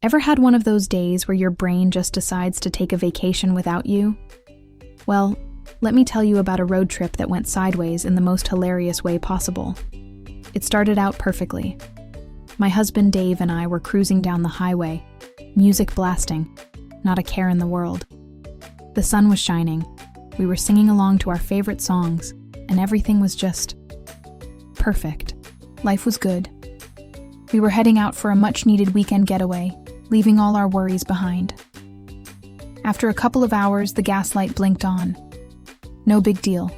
Ever had one of those days where your brain just decides to take a vacation without you? Well, let me tell you about a road trip that went sideways in the most hilarious way possible. It started out perfectly. My husband Dave and I were cruising down the highway, music blasting, not a care in the world. The sun was shining, we were singing along to our favorite songs, and everything was just perfect. Life was good. We were heading out for a much-needed weekend getaway, leaving all our worries behind. After a couple of hours, the gas light blinked on. No big deal.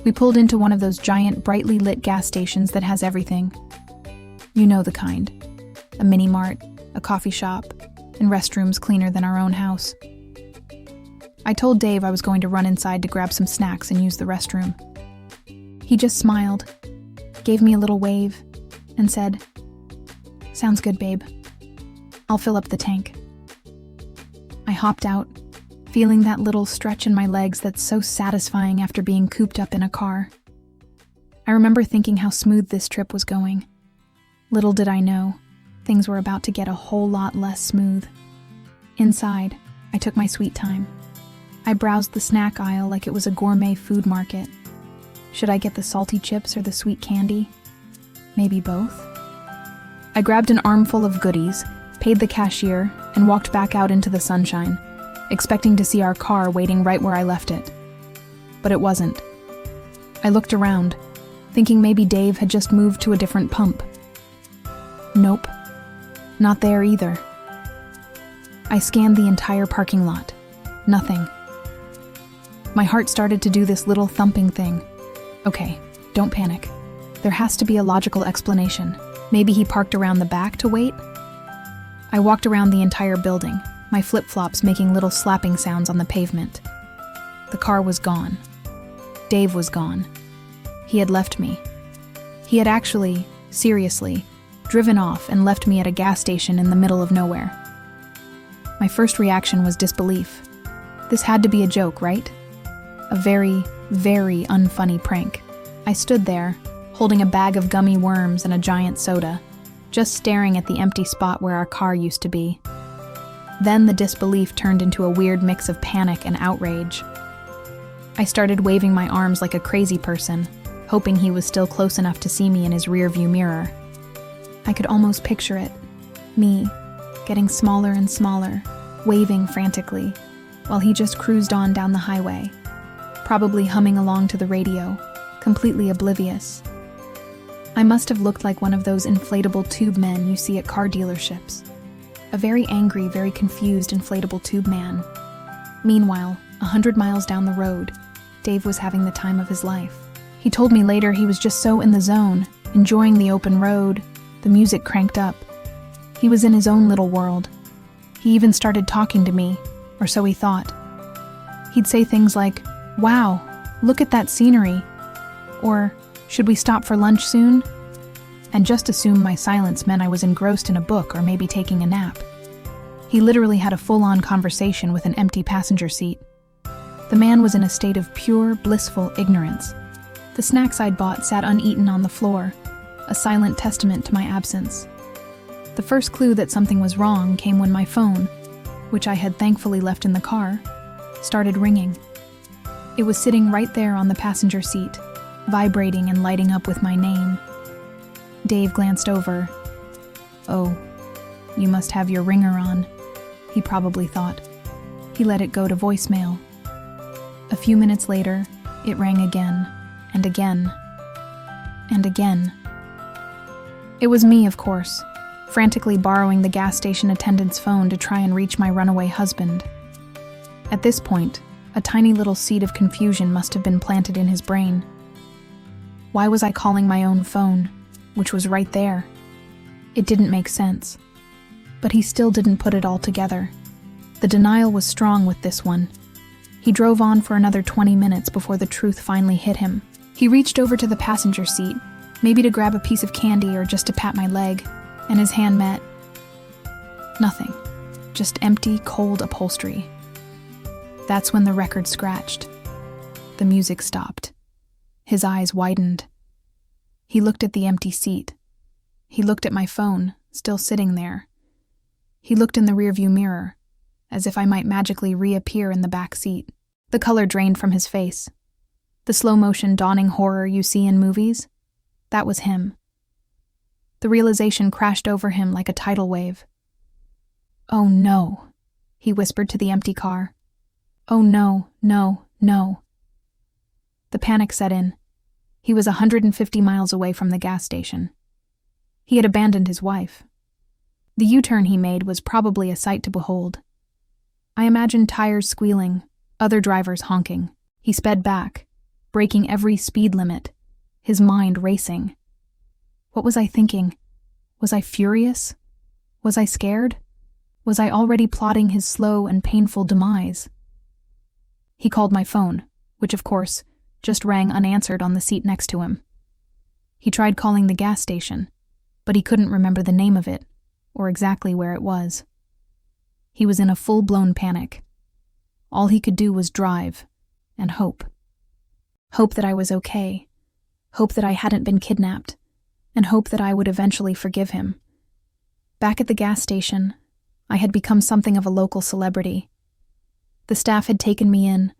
We pulled into one of those giant, brightly lit gas stations that has everything. You know the kind. A mini-mart, a coffee shop, and restrooms cleaner than our own house. I told Dave I was going to run inside to grab some snacks and use the restroom. He just smiled, gave me a little wave, and said, "Sounds good, babe. I'll fill up the tank." I hopped out, feeling that little stretch in my legs that's so satisfying after being cooped up in a car. I remember thinking how smooth this trip was going. Little did I know, things were about to get a whole lot less smooth. Inside, I took my sweet time. I browsed the snack aisle like it was a gourmet food market. Should I get the salty chips or the sweet candy? Maybe both? I grabbed an armful of goodies, paid the cashier, and walked back out into the sunshine, expecting to see our car waiting right where I left it. But it wasn't. I looked around, thinking maybe Dave had just moved to a different pump. Nope, not there either. I scanned the entire parking lot. Nothing. My heart started to do this little thumping thing. Okay, don't panic. There has to be a logical explanation. Maybe he parked around the back to wait? I walked around the entire building, my flip-flops making little slapping sounds on the pavement. The car was gone. Dave was gone. He had left me. He had actually, seriously, driven off and left me at a gas station in the middle of nowhere. My first reaction was disbelief. This had to be a joke, right? A very, very unfunny prank. I stood there, holding a bag of gummy worms and a giant soda, just staring at the empty spot where our car used to be. Then the disbelief turned into a weird mix of panic and outrage. I started waving my arms like a crazy person, hoping he was still close enough to see me in his rearview mirror. I could almost picture it. Me, getting smaller and smaller, waving frantically, while he just cruised on down the highway, probably humming along to the radio, completely oblivious. I must have looked like one of those inflatable tube men you see at car dealerships. A very angry, very confused inflatable tube man. Meanwhile, 100 miles down the road, Dave was having the time of his life. He told me later he was just so in the zone, enjoying the open road, the music cranked up. He was in his own little world. He even started talking to me, or so he thought. He'd say things like, "Wow, look at that scenery," or "Should we stop for lunch soon?" And just assume my silence meant I was engrossed in a book or maybe taking a nap. He literally had a full-on conversation with an empty passenger seat. The man was in a state of pure, blissful ignorance. The snacks I'd bought sat uneaten on the floor, a silent testament to my absence. The first clue that something was wrong came when my phone, which I had thankfully left in the car, started ringing. It was sitting right there on the passenger seat, vibrating and lighting up with my name. Dave glanced over. "Oh, you must have your ringer on," he probably thought. He let it go to voicemail. A few minutes later, it rang again, and again, and again. It was me, of course, frantically borrowing the gas station attendant's phone to try and reach my runaway husband. At this point, a tiny little seed of confusion must have been planted in his brain. Why was I calling my own phone, which was right there? It didn't make sense. But he still didn't put it all together. The denial was strong with this one. He drove on for another 20 minutes before the truth finally hit him. He reached over to the passenger seat, maybe to grab a piece of candy or just to pat my leg, and his hand met. Nothing. Just empty, cold upholstery. That's when the record scratched. The music stopped. His eyes widened. He looked at the empty seat. He looked at my phone, still sitting there. He looked in the rearview mirror, as if I might magically reappear in the back seat. The color drained from his face. The slow-motion dawning horror you see in movies, that was him. The realization crashed over him like a tidal wave. "Oh no," he whispered to the empty car. "Oh no, no, no." The panic set in. He was 150 miles away from the gas station. He had abandoned his wife. The U-turn he made was probably a sight to behold. I imagined tires squealing, other drivers honking. He sped back, breaking every speed limit, his mind racing. What was I thinking? Was I furious? Was I scared? Was I already plotting his slow and painful demise? He called my phone, which of course just rang unanswered on the seat next to him. He tried calling the gas station, but he couldn't remember the name of it or exactly where it was. He was in a full-blown panic. All he could do was drive and hope. Hope that I was okay, hope that I hadn't been kidnapped, and hope that I would eventually forgive him. Back at the gas station, I had become something of a local celebrity. The staff had taken me in,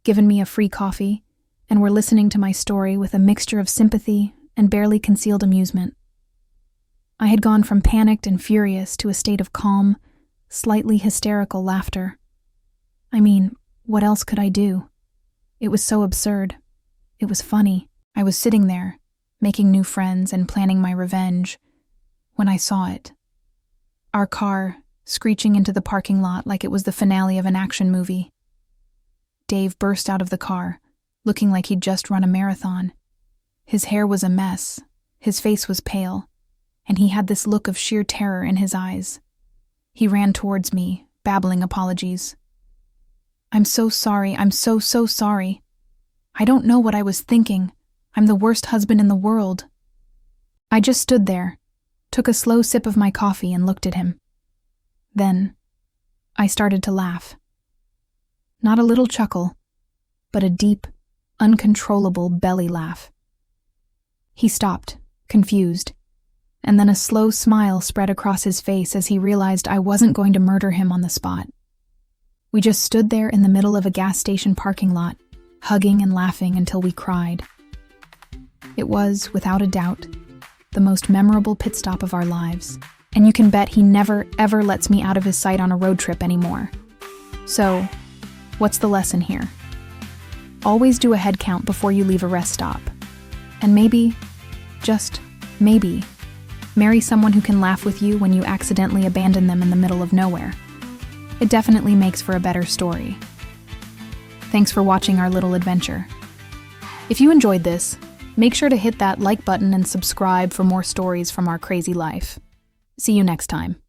given me a free coffee, and were listening to my story with a mixture of sympathy and barely concealed amusement. I had gone from panicked and furious to a state of calm, slightly hysterical laughter. I mean, what else could I do? It was so absurd. It was funny. I was sitting there, making new friends and planning my revenge, when I saw it. Our car, screeching into the parking lot like it was the finale of an action movie. Dave burst out of the car, looking like he'd just run a marathon. His hair was a mess, his face was pale, and he had this look of sheer terror in his eyes. He ran towards me, babbling apologies. "I'm so sorry, I'm so sorry. I don't know what I was thinking. I'm the worst husband in the world." I just stood there, took a slow sip of my coffee and looked at him. Then, I started to laugh. Not a little chuckle, but a deep, uncontrollable belly laugh. He stopped, confused, and then a slow smile spread across his face as he realized I wasn't going to murder him on the spot. We just stood there in the middle of a gas station parking lot, hugging and laughing until we cried. It was, without a doubt, the most memorable pit stop of our lives, and you can bet he never, ever lets me out of his sight on a road trip anymore. So, what's the lesson here? Always do a head count before you leave a rest stop. And maybe, just maybe, marry someone who can laugh with you when you accidentally abandon them in the middle of nowhere. It definitely makes for a better story. Thanks for watching our little adventure. If you enjoyed this, make sure to hit that like button and subscribe for more stories from our crazy life. See you next time.